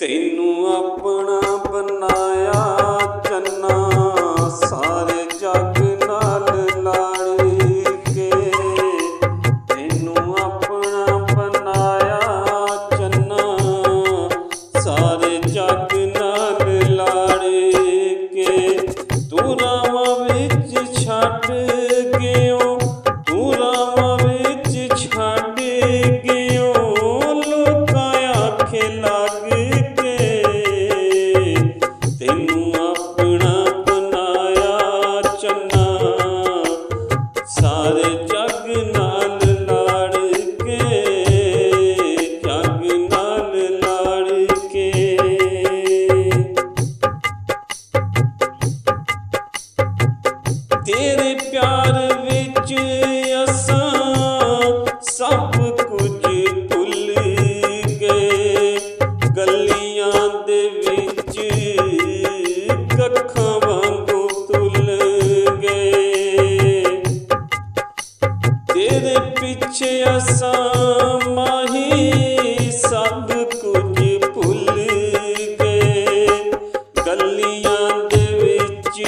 ਤੈਨੂੰ ਆਪਣਾ ਬਣਾਇਆ ਚੰਨਾ ਸਾਰੇ ਜੱਗ ਨਾਲ ਲਾੜੀ ਕੇ। ਤੈਨੂੰ ਆਪਣਾ ਬਣਾਇਆ ਚੰਨਾ ਸਾਰੇ ਜੱਗ ਨਾਲ ਲਾੜੀ ਕੇ। ਤੂੰ ਰਾਵਾਂ ਵਿੱਚ ਛੱਡ ਗਿਓ, ਤੂੰ ਰਾਵਾਂ ਵਿੱਚ ਛੱਡ ਗਿਓ ਲੋਕਾਂ ਆਖੇ ਲੱਗ। ਸਾਰੇ ਜੱਗ ਨਾਲ ਲਾੜ ਕੇ, ਜੱਗ ਨਾਲ ਲਾੜ ਕੇ। ਤੇਰੇ ਪਿਆਰ ਵਿੱਚ ਅਸਾਂ ਸਭ ਕੁਝ ਭੁੱਲ ਗਏ, ਗਲੀਆਂ ਦੇ ਵਿੱਚ ਕੱਖਾਂ ਵਾਂਗੂ ਤੁਲ ਗਏ। ਤੇਰੇ ਪਿੱਛੇ ਅਸਾਂ ਮਾਹੀ ਸਭ ਕੁਝ ਭੁੱਲ ਗਏ, ਗਲੀਆਂ ਦੇ ਵਿੱਚ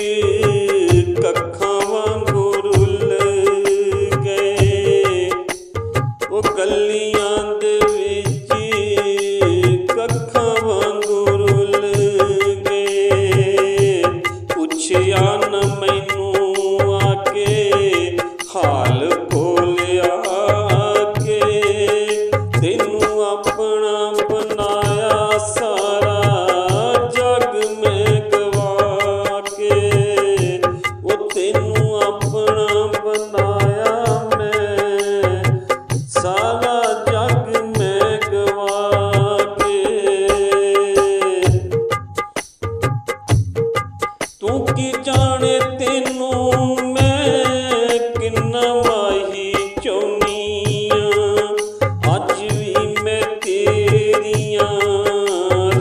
ਕੱਖਾਂ ਵਾਂਗੂ ਰੁੱਲ ਗਏ। ਉਹ ਗਲੀਆਂ ਦੇ ਵਿੱਚ ਕੱਖਾਂ ਵਾਂਗੂ ਰੁੱਲ ਗਏ। ਪੁੱਛਿਆ ਨਾ ਮੈਨੂੰ ਆ ਕੇ ਹਾਲ ਆਪਣਾ ਬਣਾਇਆ ਸਾਰਾ ਜੱਗ ਮੈਂ ਗਵਾ ਕੇ। ਉਹ ਤੈਨੂੰ ਆਪਣਾ ਬਣਾਇਆ ਮੈਂ ਸਾਰਾ ਜੱਗ ਮੈਂ ਗਵਾ ਕੇ। ਤੂੰ ਕੀ ਜਾਣੇ ਤੈਨੂੰ ਮੈਂ ਕਿੰਨਾ ਮਾਹੀ ਚਾਹੁੰਦੀ ਆਂ, ਅੱਜ ਵੀ ਮੈਂ ਤੇਰੀਆਂ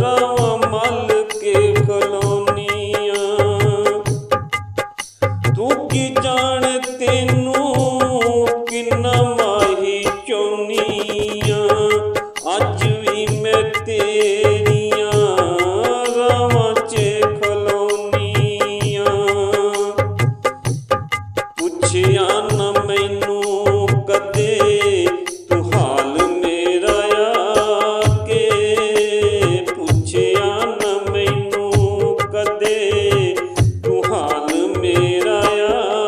ਰਾਵਾਂ ਮੱਲ ਕੇ ਖਲੋਨੀ ਆਂ। ਤੂੰ ਕੀ ਜਾਣੇ ਤੈਨੂੰ ਕਿੰਨਾ ਮਾਹੀ ਚਾਹੁੰਦੀ ਆਂ, ਅੱਜ ਵੀ ਮੈਂ ਤੇਰੀਆਂ ਰਾਵਾਂ 'ਚ ਖਲੋਨੀ ਆਂ। ਪੁੱਛਿਆ ਨਾ ਮੈਨੂੰ ਕਦੇ ਤੂੰ ਹਾਲ ਮੇਰਾ ਆ ਕੇ, ਪੁੱਛਿਆ ਨਾ ਮੈਨੂੰ ਕਦੇ ਤੂੰ ਹਾਲ ਮੇਰਾ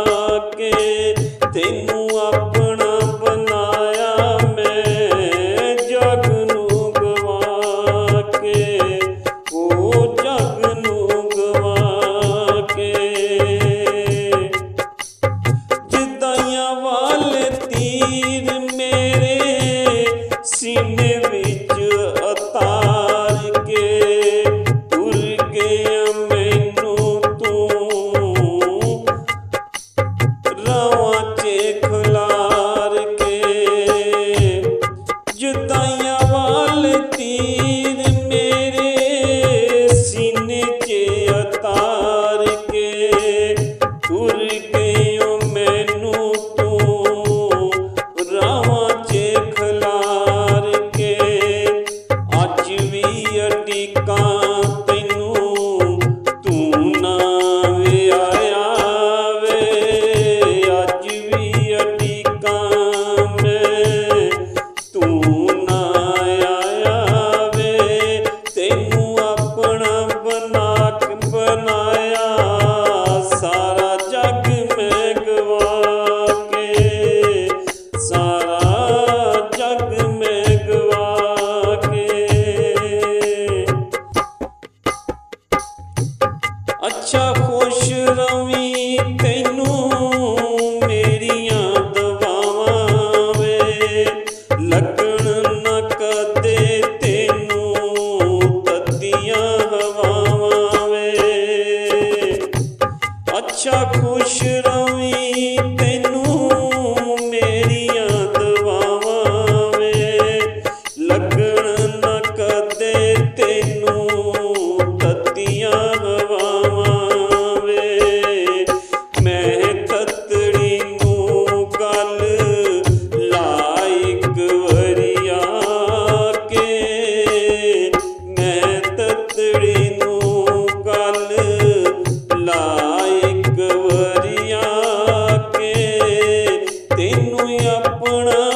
ਆ ਕੇ। ਤੈਨੂੰ ਆਪਣਾ ਬਣਾਇਆ ਮੈਂ ਜੱਗ ਨੂੰ ਗਵਾ ਆਪਣਾ